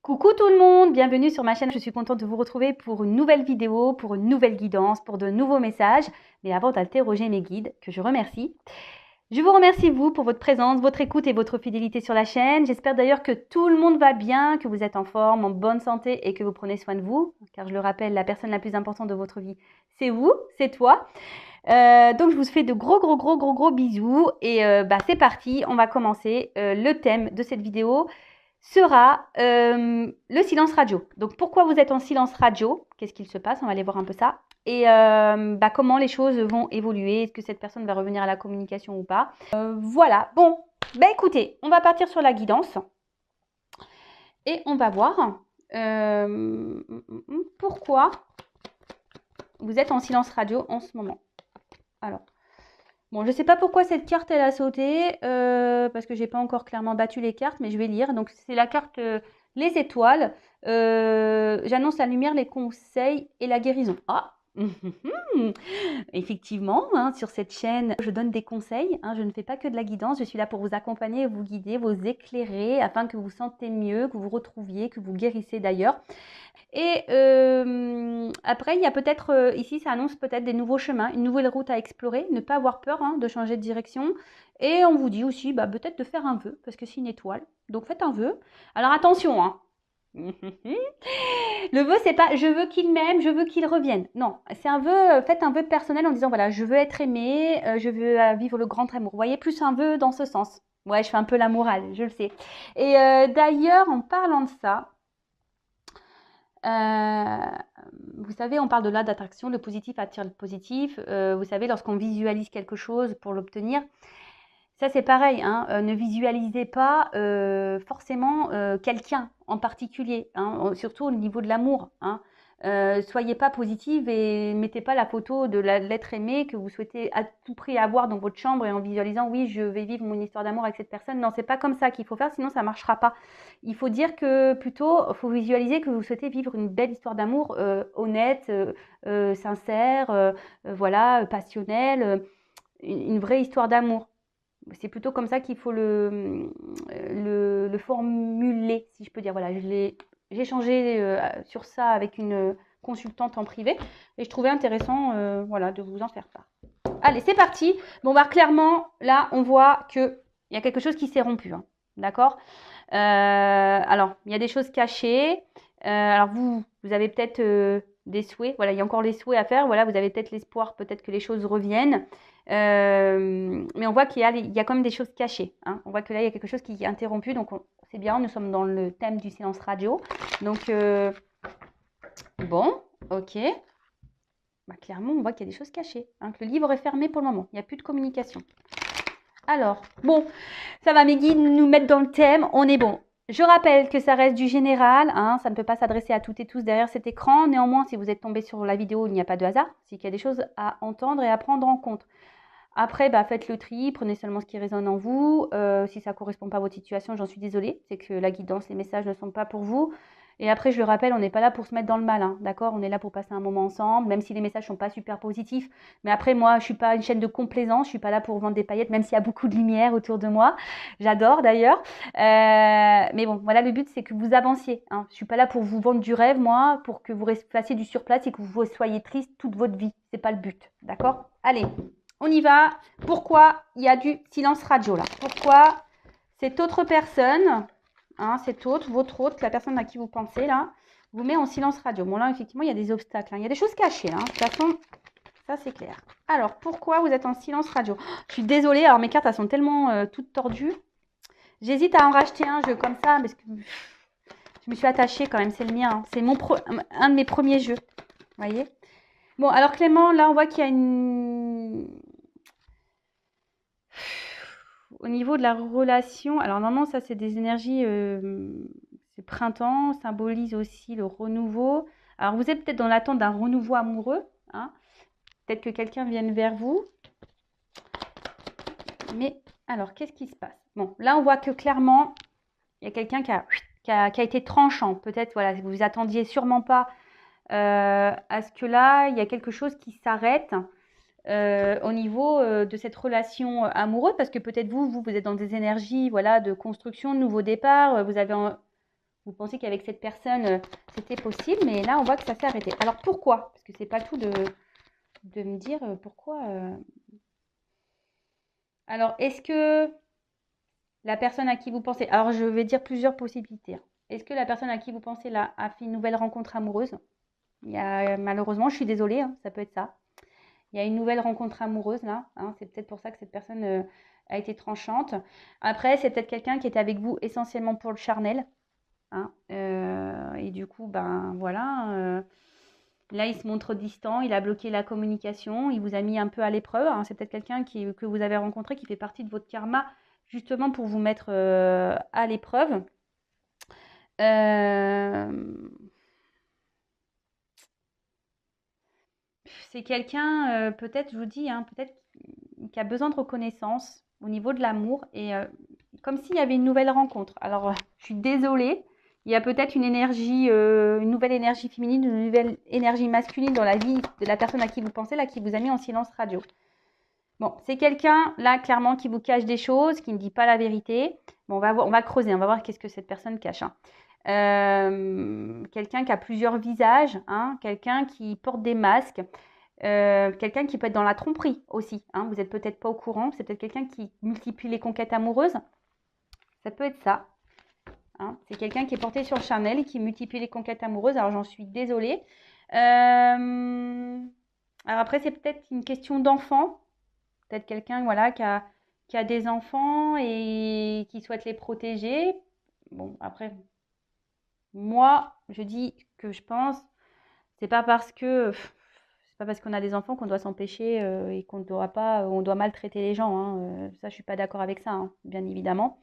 Coucou tout le monde, bienvenue sur ma chaîne. Je suis contente de vous retrouver pour une nouvelle vidéo, pour une nouvelle guidance, pour de nouveaux messages. Mais avant d'interroger mes guides, que je remercie, je vous remercie vous pour votre présence, votre écoute et votre fidélité sur la chaîne. J'espère d'ailleurs que tout le monde va bien, que vous êtes en forme, en bonne santé et que vous prenez soin de vous. Car je le rappelle, la personne la plus importante de votre vie, c'est vous, c'est toi. Donc je vous fais de gros bisous et c'est parti, on va commencer. Le thème de cette vidéo sera le silence radio. Donc pourquoi vous êtes en silence radio? Qu'est-ce qu'il se passe? On va aller voir un peu ça. Et comment les choses vont évoluer? Est-ce que cette personne va revenir à la communication ou pas? Voilà, bon, écoutez, on va partir sur la guidance. Et on va voir pourquoi vous êtes en silence radio en ce moment. Alors, bon, je ne sais pas pourquoi cette carte, elle a sauté, parce que je n'ai pas encore clairement battu les cartes, mais je vais lire. Donc, c'est la carte les étoiles. J'annonce la lumière, les conseils et la guérison. Ah effectivement, hein, sur cette chaîne, je donne des conseils. Hein, je ne fais pas que de la guidance. Je suis là pour vous accompagner, vous guider, vous éclairer, afin que vous vous sentez mieux, que vous retrouviez, que vous guérissez d'ailleurs. Et après, il y a peut-être, ici, ça annonce peut-être des nouveaux chemins, une nouvelle route à explorer, ne pas avoir peur de changer de direction. Et on vous dit aussi peut-être de faire un vœu, parce que c'est une étoile. Donc faites un vœu. Alors attention, hein. Le vœu, c'est pas je veux qu'il m'aime, je veux qu'il revienne. Non, c'est un vœu, faites un vœu personnel en disant voilà, je veux être aimé, je veux vivre le grand amour. Vous voyez, plus un vœu dans ce sens. Ouais, je fais un peu la morale, je le sais. Et d'ailleurs, en parlant de ça, vous savez, on parle de là d'attraction, le positif attire le positif. Vous savez, lorsqu'on visualise quelque chose pour l'obtenir, ça c'est pareil, hein, ne visualisez pas forcément quelqu'un en particulier, hein, surtout au niveau de l'amour. Hein. Soyez pas positive et mettez pas la photo de l'être aimé que vous souhaitez à tout prix avoir dans votre chambre et en visualisant oui je vais vivre mon histoire d'amour avec cette personne. Non, c'est pas comme ça qu'il faut faire, sinon ça marchera pas. Il faut dire que plutôt faut visualiser que vous souhaitez vivre une belle histoire d'amour honnête, sincère, voilà, passionnelle, une vraie histoire d'amour. C'est plutôt comme ça qu'il faut le formuler, si je peux dire. Voilà, j'ai échangé sur ça avec une consultante en privé et je trouvais intéressant voilà, de vous en faire part. Allez, c'est parti. Bon, clairement, là, on voit qu'il y a quelque chose qui s'est rompu. Hein, d'accord alors, il y a des choses cachées. Alors, vous avez peut-être des souhaits. Voilà, il y a encore les souhaits à faire. Voilà, vous avez peut-être l'espoir, peut-être que les choses reviennent. Mais on voit qu'il y a quand même des choses cachées. Hein. On voit que là, il y a quelque chose qui est interrompu. Donc, c'est bien, nous sommes dans le thème du silence radio. Donc, bon, ok. Clairement, on voit qu'il y a des choses cachées. Hein, que le livre est fermé pour le moment. Il n'y a plus de communication. Alors, bon, ça va mes guides nous mettre dans le thème. On est bon. Je rappelle que ça reste du général, hein, ça ne peut pas s'adresser à toutes et tous derrière cet écran. Néanmoins, si vous êtes tombé sur la vidéo, il n'y a pas de hasard. C'est qu'il y a des choses à entendre et à prendre en compte. Après, faites le tri, prenez seulement ce qui résonne en vous. Si ça ne correspond pas à votre situation, j'en suis désolée. C'est que la guidance, les messages ne sont pas pour vous. Et après, je le rappelle, on n'est pas là pour se mettre dans le mal, hein, d'accord? On est là pour passer un moment ensemble, même si les messages ne sont pas super positifs. Mais après, moi, je ne suis pas une chaîne de complaisance, je ne suis pas là pour vendre des paillettes, même s'il y a beaucoup de lumière autour de moi. J'adore d'ailleurs. Mais bon, voilà, le but, c'est que vous avanciez. Hein. Je ne suis pas là pour vous vendre du rêve, moi, pour que vous fassiez du surplace et que vous soyez triste toute votre vie. Ce n'est pas le but, d'accord? Allez, on y va. Pourquoi il y a du silence radio là? Pourquoi cette autre personne... Hein, cette autre, votre autre, la personne à qui vous pensez là, vous met en silence radio. Bon là, effectivement, il y a des obstacles. Hein. Il y a des choses cachées là. Hein. De toute façon, ça c'est clair. Alors, pourquoi vous êtes en silence radio? Je suis désolée, alors mes cartes, elles sont tellement toutes tordues. J'hésite à en racheter un jeu comme ça, parce que je me suis attachée quand même, c'est le mien. Hein. C'est un de mes premiers jeux. Vous voyez? Bon, alors Clément, là, on voit qu'il y a une... Au niveau de la relation, alors normalement ça c'est des énergies, c'est printemps, symbolise aussi le renouveau. Alors vous êtes peut-être dans l'attente d'un renouveau amoureux, hein. Peut-être que quelqu'un vienne vers vous. Mais alors qu'est-ce qui se passe? Bon, là on voit que clairement, il y a quelqu'un qui a été tranchant. Peut-être, voilà, vous vous attendiez sûrement pas à ce que là, il y a quelque chose qui s'arrête. Au niveau de cette relation amoureuse, parce que peut-être vous êtes dans des énergies voilà, de construction, de nouveau départ, vous avez Vous pensez qu'avec cette personne, c'était possible, mais là, on voit que ça s'est arrêté. Alors, pourquoi? Parce que c'est pas tout de me dire pourquoi. Alors, est-ce que la personne à qui vous pensez... Alors, je vais dire plusieurs possibilités, hein. Est-ce que la personne à qui vous pensez là a fait une nouvelle rencontre amoureuse? Malheureusement, je suis désolée, hein, ça peut être ça. Il y a une nouvelle rencontre amoureuse là, hein, c'est peut-être pour ça que cette personne a été tranchante. Après, c'est peut-être quelqu'un qui était avec vous essentiellement pour le charnel, hein, et du coup, ben voilà, là il se montre distant, il a bloqué la communication, il vous a mis un peu à l'épreuve, hein. C'est peut-être quelqu'un que vous avez rencontré qui fait partie de votre karma justement pour vous mettre à l'épreuve. C'est quelqu'un, peut-être, je vous dis, hein, peut-être qui a besoin de reconnaissance au niveau de l'amour et comme s'il y avait une nouvelle rencontre. Alors, je suis désolée, il y a peut-être une nouvelle énergie féminine, une nouvelle énergie masculine dans la vie de la personne à qui vous pensez, là, qui vous a mis en silence radio. Bon, c'est quelqu'un, là, clairement, qui vous cache des choses, qui ne dit pas la vérité. Bon, on va creuser, on va voir qu'est-ce que cette personne cache, hein. Quelqu'un qui a plusieurs visages, hein, quelqu'un qui porte des masques, quelqu'un qui peut être dans la tromperie aussi, hein. Vous n'êtes peut-être pas au courant, c'est peut-être quelqu'un qui multiplie les conquêtes amoureuses. Ça peut être ça, hein. C'est quelqu'un qui est porté sur le charnel et qui multiplie les conquêtes amoureuses. Alors, j'en suis désolée. Alors après, c'est peut-être une question d'enfant. Peut-être quelqu'un voilà, qui a des enfants et qui souhaite les protéger. Bon, après, moi, je dis que je pense, c'est pas parce que c'est pas parce qu'on a des enfants qu'on doit s'empêcher et qu'on ne doit pas, on doit maltraiter les gens, hein. Ça, je suis pas d'accord avec ça, hein, bien évidemment.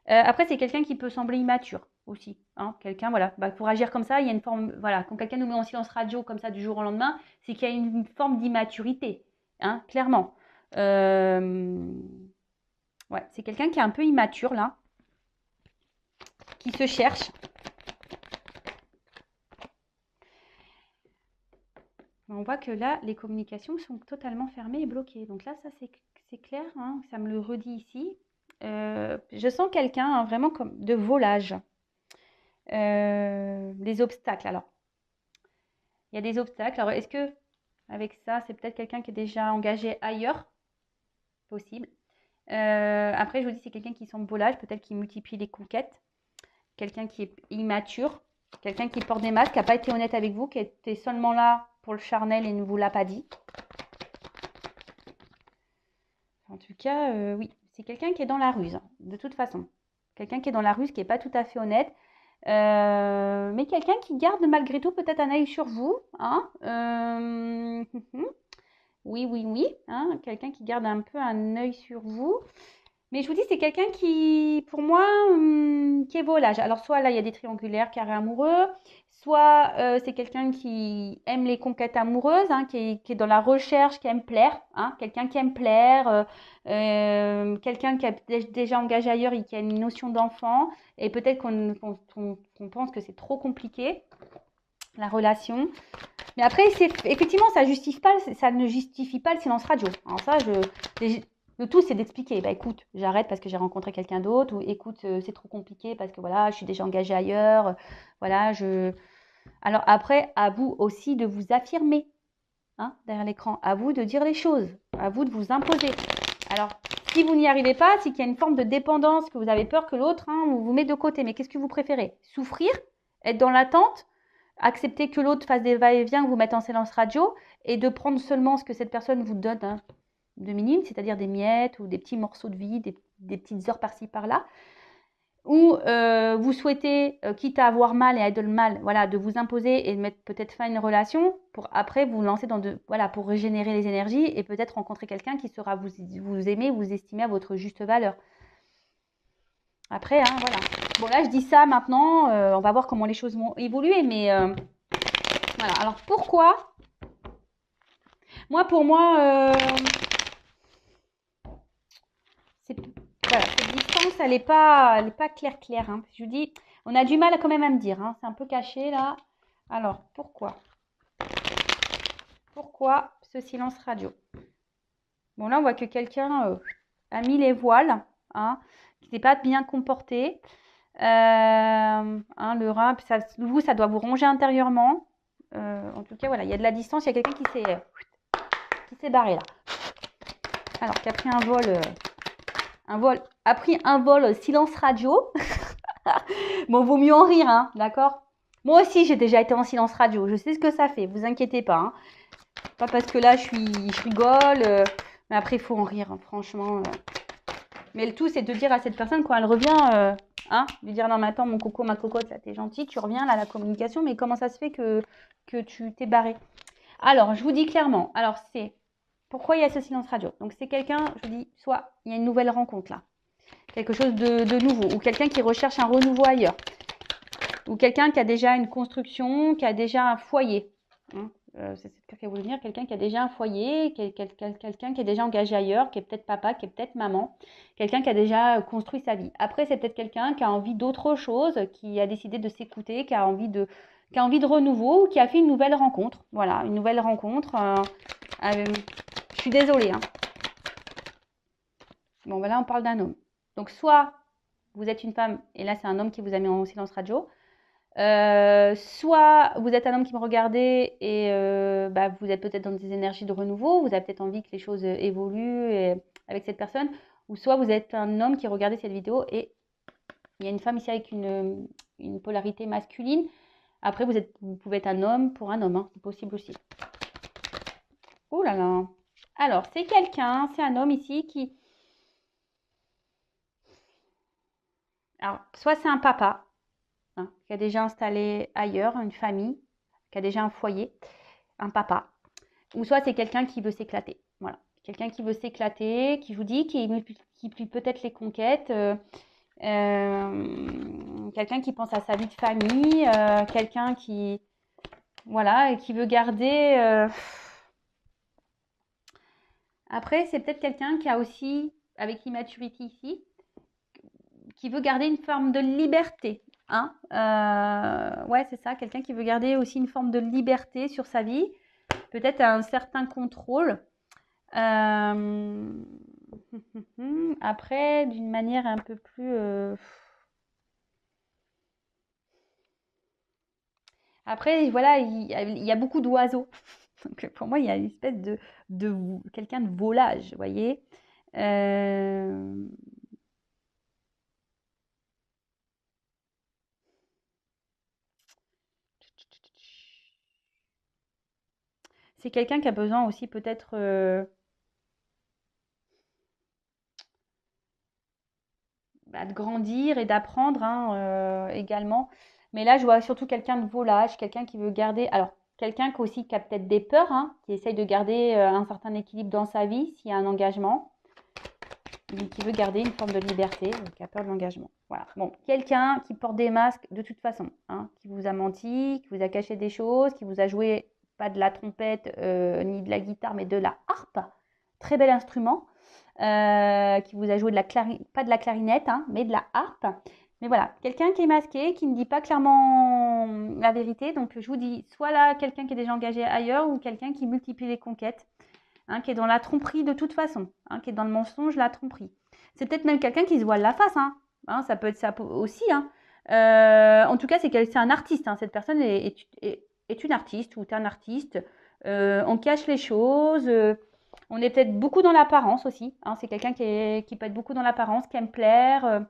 Après, c'est quelqu'un qui peut sembler immature aussi, hein. Quelqu'un, voilà, bah, pour agir comme ça, il y a une forme, voilà, quand quelqu'un nous met en silence radio comme ça du jour au lendemain, c'est qu'il y a une forme d'immaturité, hein, clairement. Ouais, c'est quelqu'un qui est un peu immature là, qui se cherche. On voit que là, les communications sont totalement fermées et bloquées. Donc là, ça c'est clair, hein, ça me le redit ici. Je sens quelqu'un, hein, vraiment comme de volage. Des obstacles. Alors, il y a des obstacles. Alors, est-ce que avec ça, c'est peut-être quelqu'un qui est déjà engagé ailleurs? Possible. Après, je vous dis, c'est quelqu'un qui semble volage, peut-être qui multiplie les conquêtes. Quelqu'un qui est immature. Quelqu'un qui porte des masques, qui n'a pas été honnête avec vous, qui était seulement là pour le charnel et ne vous l'a pas dit. En tout cas, oui, c'est quelqu'un qui est dans la ruse, hein, de toute façon. Quelqu'un qui est dans la ruse, qui n'est pas tout à fait honnête. Mais quelqu'un qui garde malgré tout peut-être un œil sur vous, hein. Oui, oui, oui, hein, quelqu'un qui garde un peu un œil sur vous. Mais je vous dis, c'est quelqu'un qui, pour moi, qui est volage. Alors, soit là, il y a des triangulaires, carrés amoureux, soit c'est quelqu'un qui aime les conquêtes amoureuses, hein, qui est dans la recherche, qui aime plaire, hein, quelqu'un qui aime plaire, quelqu'un qui a déjà engagé ailleurs et qui a une notion d'enfant. Et peut-être qu'on pense que c'est trop compliqué, la relation. Mais après, effectivement, ça ne justifie pas le silence radio. Alors ça, le tout, c'est d'expliquer. Bah écoute, j'arrête parce que j'ai rencontré quelqu'un d'autre, ou écoute, c'est trop compliqué parce que voilà, je suis déjà engagée ailleurs. Voilà, Alors après, à vous aussi de vous affirmer, hein, derrière l'écran. À vous de dire les choses. À vous de vous imposer. Alors, si vous n'y arrivez pas, c'est qu'il y a une forme de dépendance, que vous avez peur que l'autre, hein, vous met de côté. Mais qu'est-ce que vous préférez? Souffrir? Être dans l'attente? Accepter que l'autre fasse des va-et-vient, vous mette en silence radio, et de prendre seulement ce que cette personne vous donne, hein, de minime, c'est-à-dire des miettes ou des petits morceaux de vie, des petites heures par-ci par-là, ou vous souhaitez, quitte à avoir mal et à être le mal, voilà, de vous imposer et de mettre peut-être fin à une relation pour après vous lancer voilà, pour régénérer les énergies et peut-être rencontrer quelqu'un qui saura vous aimer, vous estimer à votre juste valeur. Après, hein, voilà. Bon, là, je dis ça maintenant. On va voir comment les choses vont évoluer. Mais voilà. Alors, pourquoi? Pour moi, voilà, cette distance, elle n'est pas claire, hein. Je vous dis, on a du mal quand même à me dire, hein. C'est un peu caché, là. Alors, pourquoi? Pourquoi ce silence radio? Bon, là, on voit que quelqu'un a mis les voiles, hein, qui n'est pas bien comporté. Le rein, vous, ça doit vous ronger intérieurement. En tout cas, voilà, il y a de la distance. Il y a quelqu'un qui s'est barré là. Alors, qui a pris a pris un vol silence radio. Bon, vaut mieux en rire, hein, d'accord? Moi aussi, j'ai déjà été en silence radio. Je sais ce que ça fait. Vous inquiétez pas. Hein. Pas parce que là, je rigole. Mais après, il faut en rire, hein, franchement. Mais le tout, c'est de dire à cette personne, quand elle revient, lui dire, non, mais attends, mon coco, ma cocotte, là, t'es gentil, tu reviens, là, la communication, mais comment ça se fait que tu t'es barré? Alors, je vous dis clairement, alors c'est, pourquoi il y a ce silence radio? Donc, c'est quelqu'un, je vous dis, soit il y a une nouvelle rencontre, là, quelque chose de nouveau, ou quelqu'un qui recherche un renouveau ailleurs, ou quelqu'un qui a déjà une construction, qui a déjà un foyer, c'est ce qu'elle voulait dire, quelqu'un qui a déjà un foyer, quelqu'un qui est déjà engagé ailleurs, qui est peut-être papa, qui est peut-être maman, quelqu'un qui a déjà construit sa vie. Après, c'est peut-être quelqu'un qui a envie d'autre chose, qui a décidé de s'écouter, qui a envie de renouveau, ou qui a fait une nouvelle rencontre. Voilà, une nouvelle rencontre. Je suis désolée. Hein. Bon, voilà, on parle d'un homme. Donc, soit vous êtes une femme, et là, c'est un homme qui vous a mis en silence radio. Soit vous êtes un homme qui me regardez et vous êtes peut-être dans des énergies de renouveau, vous avez peut-être envie que les choses évoluent avec cette personne, ou soit vous êtes un homme qui regardait cette vidéo et il y a une femme ici avec une polarité masculine. Après, vous pouvez être un homme pour un homme, hein, c'est possible aussi. Oh là là. Alors, c'est un homme ici qui... Alors, soit c'est un papa, qui a déjà installé ailleurs une famille, qui a déjà un foyer, un papa. Ou soit c'est quelqu'un qui veut s'éclater. Voilà. Quelqu'un qui veut s'éclater, qui vous dit, qui multiplie peut-être les conquêtes. Quelqu'un qui pense à sa vie de famille. Quelqu'un qui... Voilà, et qui veut garder... Après, c'est peut-être quelqu'un qui a aussi, avec l'immaturité ici, qui veut garder une forme de liberté. Hein ouais, c'est ça. Quelqu'un qui veut garder aussi une forme de liberté sur sa vie. Peut-être un certain contrôle. Après, d'une manière un peu plus... Après, voilà, il y a beaucoup d'oiseaux. Donc, pour moi, il y a une espèce de quelqu'un de volage, vous voyez. C'est quelqu'un qui a besoin aussi peut-être de grandir et d'apprendre également. Mais là, je vois surtout quelqu'un de volage, quelqu'un qui veut garder... Alors, quelqu'un qui a peut-être des peurs, qui essaye de garder un certain équilibre dans sa vie, s'il y a un engagement, mais qui veut garder une forme de liberté, qui a peur de l'engagement. Voilà. Bon, quelqu'un qui porte des masques de toute façon, qui vous a menti, qui vous a caché des choses, qui vous a joué pas de la trompette ni de la guitare, mais de la harpe. Très bel instrument. Qui vous a joué pas de la clarinette, mais de la harpe. Mais voilà, quelqu'un qui est masqué, qui ne dit pas clairement la vérité. Donc, je vous dis, soit là, quelqu'un qui est déjà engagé ailleurs ou quelqu'un qui multiplie les conquêtes, qui est dans la tromperie de toute façon, qui est dans le mensonge, la tromperie. C'est peut-être même quelqu'un qui se voile la face, ça peut être ça aussi. En tout cas, c'est un artiste. Cette personne est une artiste ou est un artiste. On cache les choses. On est peut-être beaucoup dans l'apparence aussi. C'est quelqu'un qui peut être beaucoup dans l'apparence, qui aime plaire.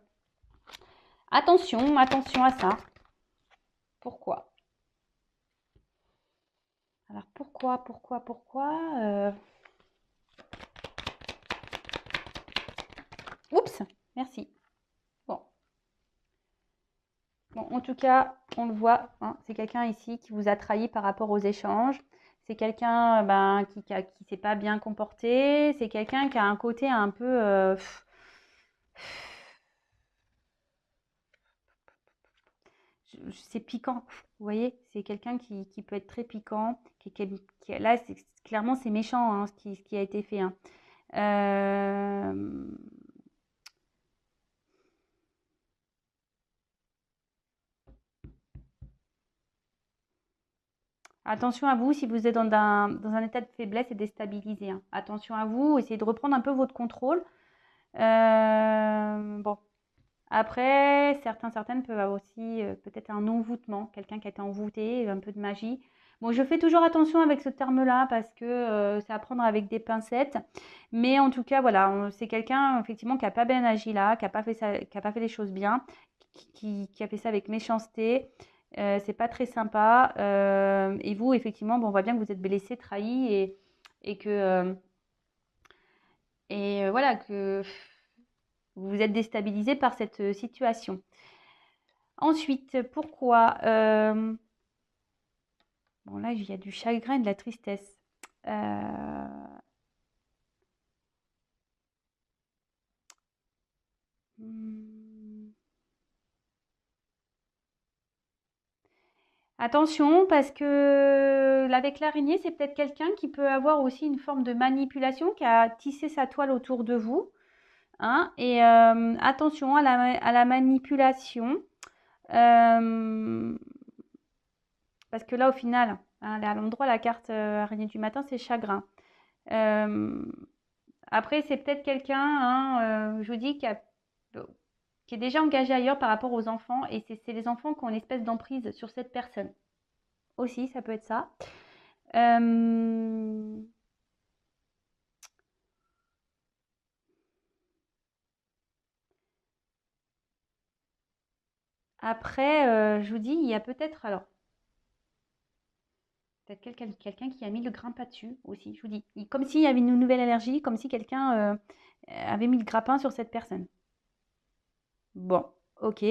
Attention à ça. Pourquoi? Alors pourquoi Oups, merci. Bon, en tout cas, on le voit, c'est quelqu'un ici qui vous a trahi par rapport aux échanges. C'est quelqu'un qui s'est pas bien comporté. C'est quelqu'un qui a un côté un peu... c'est piquant, vous voyez, c'est quelqu'un qui peut être très piquant, là, clairement, c'est méchant ce qui a été fait. Attention à vous si vous êtes dans un état de faiblesse et déstabilisé. Attention à vous, essayez de reprendre un peu votre contrôle. Bon, Après, certaines peuvent avoir aussi peut-être un envoûtement, quelqu'un qui a été envoûté, un peu de magie. Bon, je fais toujours attention avec ce terme-là parce que c'est à prendre avec des pincettes. Mais en tout cas, voilà, c'est quelqu'un effectivement qui n'a pas bien agi là, qui n'a pas fait ça, qui a pas fait les choses bien, qui a fait ça avec méchanceté. C'est pas très sympa. Et vous, effectivement, bon, on voit bien que vous êtes blessé, trahi et que voilà que vous êtes déstabilisé par cette situation. Ensuite, pourquoi bon, là, il y a du chagrin et de la tristesse. Euh, hmm. Attention, parce que avec l'araignée, c'est peut-être quelqu'un qui peut avoir aussi une forme de manipulation, qui a tissé sa toile autour de vous. Hein, et attention à la manipulation. euh, Parce que là, au final, hein, à l'endroit, la carte araignée du matin, c'est chagrin. Euh, Après, c'est peut-être quelqu'un, hein, je vous dis, qui est déjà engagé ailleurs par rapport aux enfants. Et c'est les enfants qui ont une espèce d'emprise sur cette personne. Aussi, ça peut être ça. Euh, Après, je vous dis, il y a peut-être, alors, peut-être quelqu'un qui a mis le grappin dessus aussi, je vous dis. Comme s'il y avait une nouvelle allergie, comme si quelqu'un avait mis le grappin sur cette personne. Bon, ok.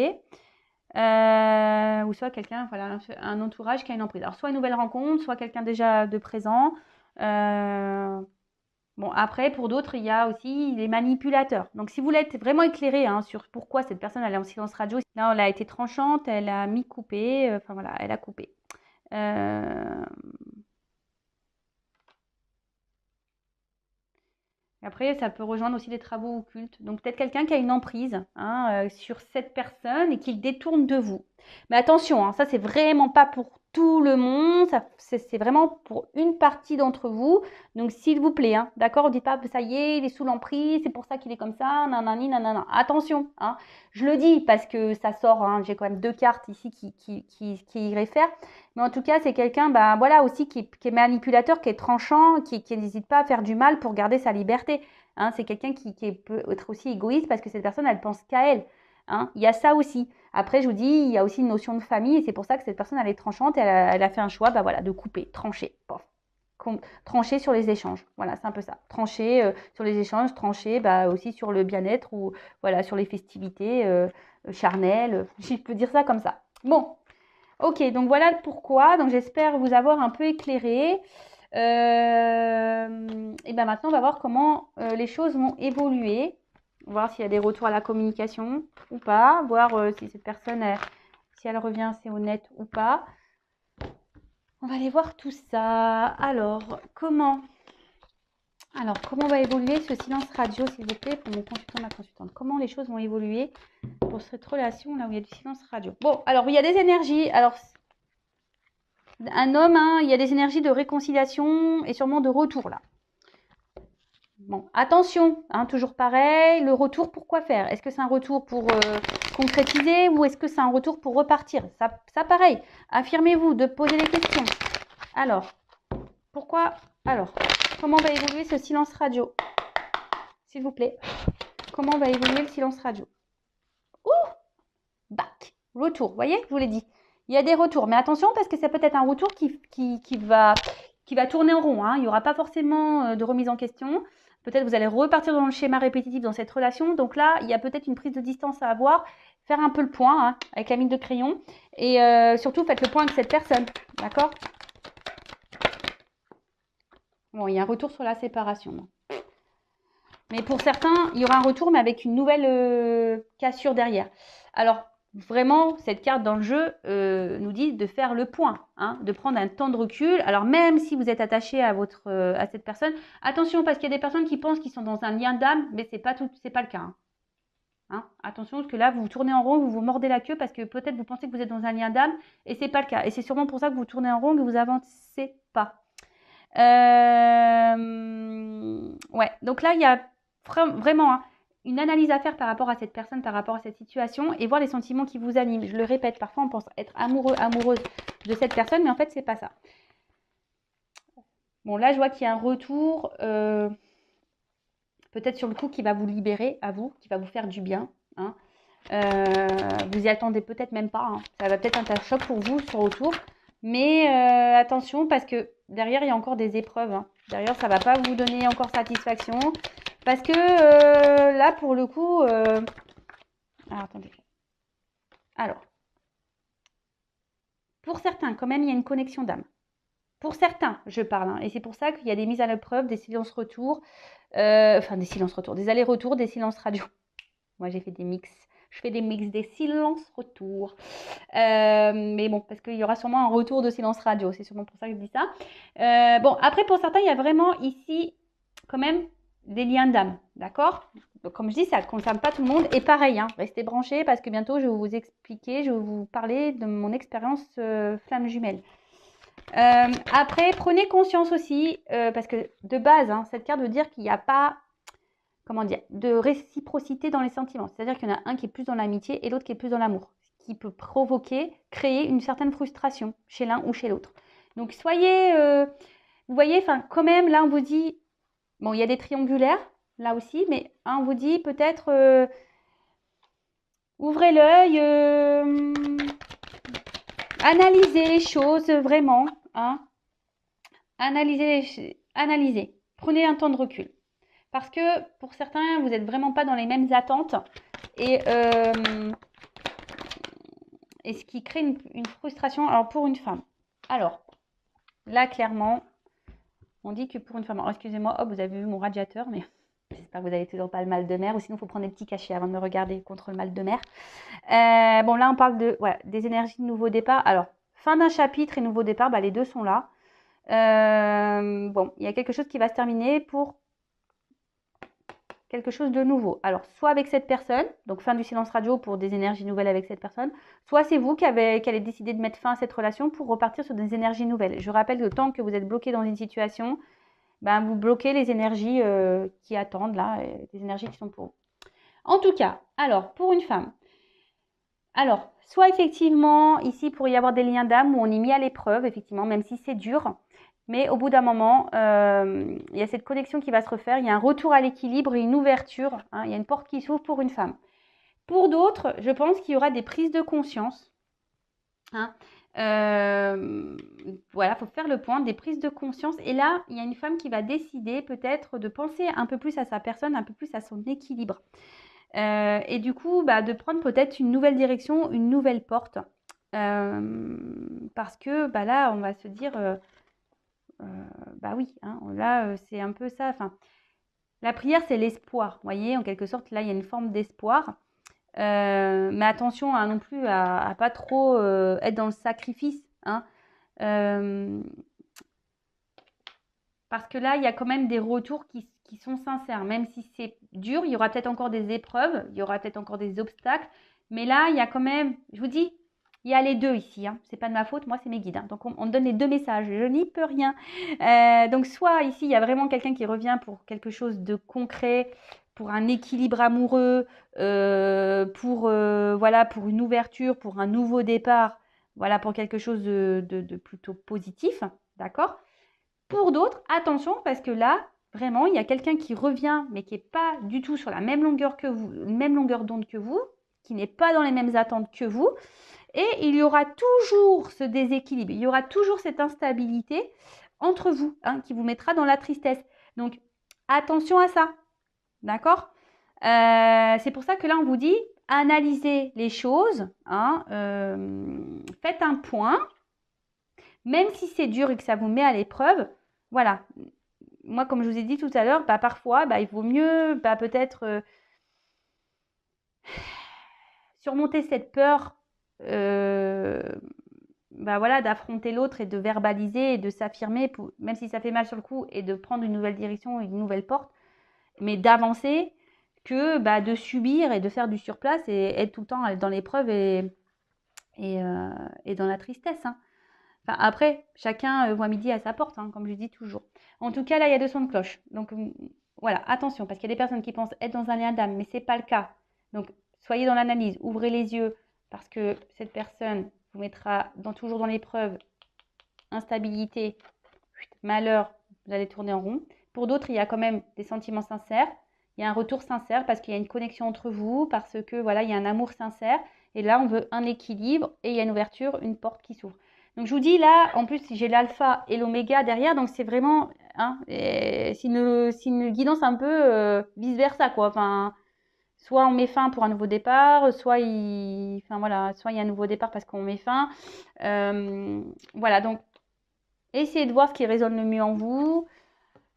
Ou soit quelqu'un, voilà, un entourage qui a une emprise. Alors, soit une nouvelle rencontre, soit quelqu'un déjà de présent. Euh, Bon, après, pour d'autres, il y a aussi les manipulateurs. Donc, si vous voulez être vraiment éclairé hein, sur pourquoi cette personne elle est en silence radio, là, elle a été tranchante, elle a mis coupé, enfin voilà, elle a coupé. Euh, Après, ça peut rejoindre aussi les travaux occultes. Donc, peut-être quelqu'un qui a une emprise hein, sur cette personne et qui le détourne de vous. Mais attention, hein, ça, c'est vraiment pas pour tout le monde. C'est vraiment pour une partie d'entre vous. Donc, s'il vous plaît, hein, d'accord, ne dites pas, ça y est, il est sous l'emprise, c'est pour ça qu'il est comme ça, nanani, nanana. Attention, hein. Je le dis parce que ça sort, hein, j'ai quand même deux cartes ici qui y réfèrent. Mais en tout cas, c'est quelqu'un, bah, voilà, aussi qui est manipulateur, qui est tranchant, qui n'hésite pas à faire du mal pour garder sa liberté. Hein, c'est quelqu'un qui peut être aussi égoïste parce que cette personne, elle pense qu'à elle. Hein. Il y a ça aussi. Après, je vous dis, il y a aussi une notion de famille et c'est pour ça que cette personne, elle est tranchante et elle a fait un choix, bah voilà, de couper, trancher, pof. Trancher sur les échanges. Voilà, c'est un peu ça. Trancher sur les échanges, trancher bah, aussi sur le bien-être ou voilà, sur les festivités charnelles. Je peux dire ça comme ça. Bon, ok, donc voilà pourquoi. Donc j'espère vous avoir un peu éclairé. Et ben maintenant, on va voir comment les choses vont évoluer. Voir s'il y a des retours à la communication ou pas. Voir si cette personne, si elle revient assez honnête ou pas. On va aller voir tout ça. Comment va évoluer ce silence radio, s'il vous plaît, pour mon consultant, ma consultante? Comment les choses vont évoluer pour cette relation là où il y a du silence radio? Bon, alors il y a des énergies. Alors un homme, hein, il y a des énergies de réconciliation et sûrement de retour là. Bon, attention, hein, toujours pareil, le retour, pourquoi faire? Est-ce que c'est un retour pour concrétiser ou est-ce que c'est un retour pour repartir? Ça pareil, affirmez-vous de poser les questions. Alors, pourquoi? Alors, comment va évoluer ce silence radio? S'il vous plaît, comment va évoluer le silence radio? Ouh, back, retour, vous voyez, je vous l'ai dit. Il y a des retours, mais attention parce que c'est peut-être un retour qui va tourner en rond. Hein. Il n'y aura pas forcément de remise en question. Peut-être vous allez repartir dans le schéma répétitif dans cette relation. Donc là, il y a peut-être une prise de distance à avoir. Faire un peu le point hein, avec la mine de crayon. Et surtout, faites le point avec cette personne. D'accord? Bon, il y a un retour sur la séparation. Mais pour certains, il y aura un retour, mais avec une nouvelle cassure derrière. Alors, vraiment, cette carte dans le jeu nous dit de faire le point, hein, de prendre un temps de recul. Alors, même si vous êtes attaché à cette personne, attention, parce qu'il y a des personnes qui pensent qu'ils sont dans un lien d'âme, mais c'est pas le cas. Hein. Hein, attention, parce que là, vous tournez en rond, vous vous mordez la queue, parce que peut-être vous pensez que vous êtes dans un lien d'âme, et c'est pas le cas. Et c'est sûrement pour ça que vous tournez en rond, que vous avancez pas. Ouais, donc là, il y a vraiment, hein, une analyse à faire par rapport à cette personne, par rapport à cette situation et voir les sentiments qui vous animent. Je le répète, parfois on pense être amoureux, amoureuse de cette personne, mais en fait, c'est pas ça. Bon, là, je vois qu'il y a un retour, peut-être sur le coup, qui va vous libérer à vous, qui va vous faire du bien. Hein. Vous y attendez peut-être même pas. Hein. Ça va peut-être être un choc pour vous, ce retour. Mais attention, parce que derrière, il y a encore des épreuves. Hein. Derrière, ça ne va pas vous donner encore satisfaction. Parce que là, pour le coup... Alors, attendez. Alors, pour certains, quand même, il y a une connexion d'âme. Pour certains, je parle. Hein, et c'est pour ça qu'il y a des mises à l'épreuve, des silences-retours. Enfin, des silences-retours, des allers-retours, des silences radio. Moi, j'ai fait des mix. Je fais des mix, des silences-retours. Mais bon, parce qu'il y aura sûrement un retour de silence radio. C'est sûrement pour ça que je dis ça. Bon, après, pour certains, il y a vraiment ici, quand même, des liens d'âme. D'accord? Donc, comme je dis, ça ne concerne pas tout le monde. Et pareil, hein, restez branchés parce que bientôt, je vais vous expliquer, je vais vous parler de mon expérience flamme jumelle. Après, prenez conscience aussi, parce que de base, hein, cette carte veut dire qu'il n'y a pas, comment dire, de réciprocité dans les sentiments. C'est-à-dire qu'il y en a un qui est plus dans l'amitié et l'autre qui est plus dans l'amour, ce qui peut provoquer, créer une certaine frustration chez l'un ou chez l'autre. Donc soyez, vous voyez, enfin quand même, là on vous dit, bon, il y a des triangulaires, là aussi, mais hein, on vous dit peut-être, ouvrez l'œil, analysez les choses vraiment, hein. Analysez, prenez un temps de recul. Parce que pour certains, vous n'êtes vraiment pas dans les mêmes attentes et ce qui crée une frustration. Alors pour une femme, alors là clairement, on dit que pour une femme, excusez-moi, hop, vous avez vu mon radiateur, mais j'espère que vous n'avez toujours pas le mal de mer, ou sinon il faut prendre des petits cachets avant de me regarder contre le mal de mer. Bon là on parle de des énergies de nouveau départ. Alors fin d'un chapitre et nouveau départ, les deux sont là. Bon, il y a quelque chose qui va se terminer pour quelque chose de nouveau. Alors, soit avec cette personne, donc fin du silence radio pour des énergies nouvelles avec cette personne, soit c'est vous qui allez décider de mettre fin à cette relation pour repartir sur des énergies nouvelles. Je rappelle que tant que vous êtes bloqué dans une situation, vous bloquez les énergies qui attendent, là, des énergies qui sont pour vous. En tout cas, alors, pour une femme, alors, soit effectivement, ici, il pourrait y avoir des liens d'âme où on est mis à l'épreuve, effectivement, même si c'est dur. Mais au bout d'un moment, il y a cette connexion qui va se refaire. Il y a un retour à l'équilibre et une ouverture. Hein, il y a une porte qui s'ouvre pour une femme. Pour d'autres, je pense qu'il y aura des prises de conscience. Hein, voilà, il faut faire le point, des prises de conscience. Et là, il y a une femme qui va décider peut-être de penser un peu plus à sa personne, un peu plus à son équilibre. Et du coup, de prendre peut-être une nouvelle direction, une nouvelle porte. Parce que là, on va se dire... oui, hein, là, c'est un peu ça. Enfin, la prière, c'est l'espoir. Vous voyez, en quelque sorte, là, il y a une forme d'espoir. Mais attention non plus à pas trop être dans le sacrifice. Hein, parce que là, il y a quand même des retours qui sont sincères. Même si c'est dur, il y aura peut-être encore des épreuves, il y aura peut-être encore des obstacles. Mais là, il y a quand même, je vous dis, il y a les deux ici. Hein. C'est pas de ma faute, moi, c'est mes guides. Hein. Donc, on donne les deux messages. Je n'y peux rien. Donc, soit ici, il y a vraiment quelqu'un qui revient pour quelque chose de concret, pour un équilibre amoureux, pour une ouverture, pour un nouveau départ, voilà, pour quelque chose de plutôt positif. D'accord ? Pour d'autres, attention, parce que là, vraiment, il y a quelqu'un qui revient, mais qui n'est pas du tout sur la même longueur que vous, même longueur d'onde que vous, qui n'est pas dans les mêmes attentes que vous. Et il y aura toujours ce déséquilibre, il y aura toujours cette instabilité entre vous, hein, qui vous mettra dans la tristesse. Donc, attention à ça, d'accord? C'est pour ça que là, on vous dit, analysez les choses, hein, faites un point, même si c'est dur et que ça vous met à l'épreuve, voilà. Moi, comme je vous ai dit tout à l'heure, parfois, il vaut mieux peut-être surmonter cette peur d'affronter l'autre et de verbaliser et de s'affirmer, même si ça fait mal sur le coup, et de prendre une nouvelle direction, une nouvelle porte, mais d'avancer que de subir et de faire du surplace et être tout le temps dans l'épreuve et dans la tristesse. Hein. Enfin, après, chacun voit midi à sa porte, hein, comme je dis toujours. En tout cas, là, il y a 2 sons de cloche. Donc, voilà, attention, parce qu'il y a des personnes qui pensent être dans un lien d'âme, mais ce n'est pas le cas. Donc, soyez dans l'analyse, ouvrez les yeux, parce que cette personne vous mettra toujours dans l'épreuve, instabilité, malheur, vous allez tourner en rond. Pour d'autres, il y a quand même des sentiments sincères, il y a un retour sincère parce qu'il y a une connexion entre vous, parce que voilà, il y a un amour sincère. Et là, on veut un équilibre et il y a une ouverture, une porte qui s'ouvre. Donc, je vous dis là, en plus, j'ai l'alpha et l'oméga derrière, donc c'est vraiment, hein, c'est une guidance un peu vice-versa, quoi. Enfin, soit on met fin pour un nouveau départ, soit enfin, voilà, soit il y a un nouveau départ parce qu'on met fin. Voilà, donc essayez de voir ce qui résonne le mieux en vous.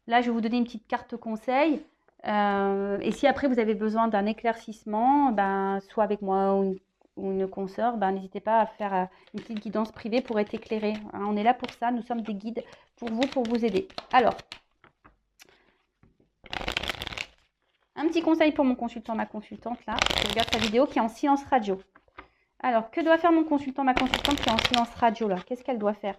Là, je vais vous donner une petite carte conseil. Et si après vous avez besoin d'un éclaircissement, ben, soit avec moi ou une consoeur, ben, n'hésitez pas à faire une petite guidance privée pour être éclairé. Hein, on est là pour ça, nous sommes des guides pour vous aider. Alors, un petit conseil pour mon consultant, ma consultante, là, qui regarde sa vidéo, qui est en silence radio. Alors, que doit faire mon consultant, ma consultante qui est en silence radio, là? Qu'est-ce qu'elle doit faire?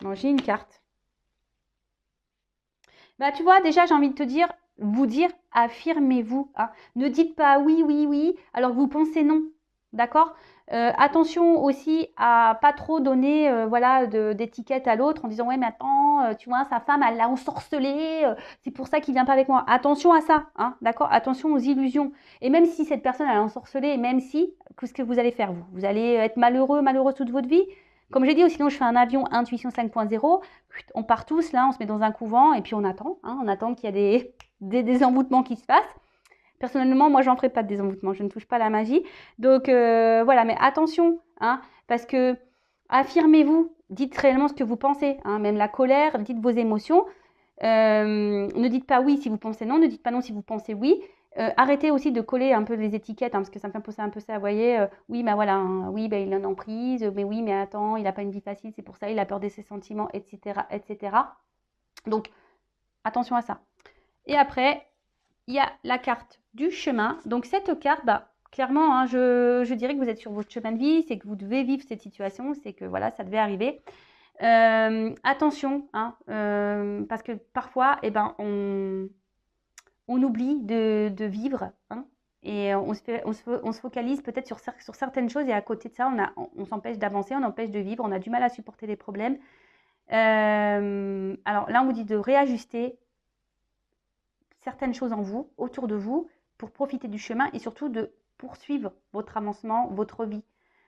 Bon, j'ai une carte. Bah, tu vois, déjà, j'ai envie de te dire, vous dire, affirmez-vous. Hein. Ne dites pas oui, oui, oui, alors vous pensez non. D'accord? Attention aussi à pas trop donner voilà, d'étiquette à l'autre en disant ouais mais attends, tu vois, sa femme elle l'a ensorcelé, c'est pour ça qu'il vient pas avec moi. Attention à ça, hein, d'accord? Attention aux illusions. Et même si cette personne elle a ensorcelé, même si, qu'est-ce que vous allez faire vous? Vous allez être malheureux, malheureuse toute votre vie? Comme j'ai dit, sinon je fais un avion Intuition 5.0, on part tous là, on se met dans un couvent et puis on attend, hein, on attend qu'il y ait des désenvoûtements qui se fassent. Personnellement, moi, j'en ferai pas de désenvoûtement, je ne touche pas à la magie. Donc voilà, mais attention, hein, parce que affirmez-vous, dites réellement ce que vous pensez, hein, même la colère, dites vos émotions. Ne dites pas oui si vous pensez non, ne dites pas non si vous pensez oui. Arrêtez aussi de coller un peu les étiquettes, hein, parce que ça me fait penser un peu ça, vous voyez, oui, bah voilà, hein, oui, bah, il a une emprise, mais oui, mais attends, il n'a pas une vie facile, c'est pour ça, il a peur de ses sentiments, etc., etc. Donc, attention à ça. Et après, il y a la carte du chemin. Donc, cette carte, bah, clairement, hein, je dirais que vous êtes sur votre chemin de vie, c'est que vous devez vivre cette situation, c'est que voilà, ça devait arriver. Attention, hein, parce que parfois, eh ben, on oublie de vivre, hein, et on se focalise peut-être sur certaines choses et à côté de ça, on s'empêche d'avancer, on empêche de vivre, on a du mal à supporter les problèmes. Alors là, on vous dit de réajuster certaines choses en vous, autour de vous, pour profiter du chemin et surtout de poursuivre votre avancement, votre vie.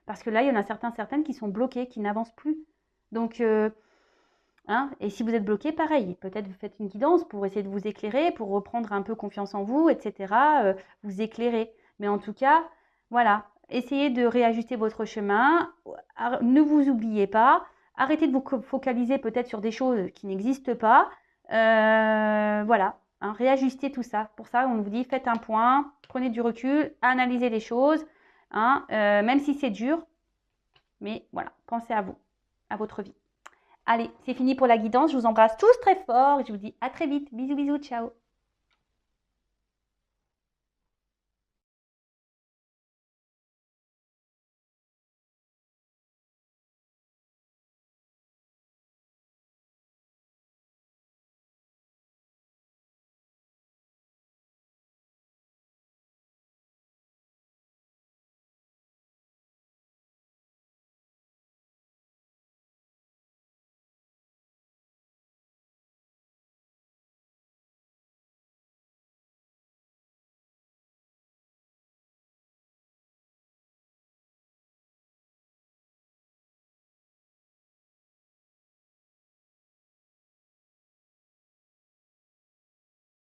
Parce que là, il y en a certaines qui sont bloquées, qui n'avancent plus. Donc, hein, et si vous êtes bloqué, pareil, peut-être vous faites une guidance pour essayer de vous éclairer, pour reprendre un peu confiance en vous, etc., vous éclairer. Mais en tout cas, voilà, essayez de réajuster votre chemin, ne vous oubliez pas, arrêtez de vous focaliser peut-être sur des choses qui n'existent pas, voilà, hein, réajustez tout ça. Pour ça, on vous dit, faites un point, prenez du recul, analysez les choses, hein, même si c'est dur, mais voilà, pensez à vous, à votre vie. Allez, c'est fini pour la guidance. Je vous embrasse tous très fort et je vous dis à très vite. Bisous, bisous, ciao.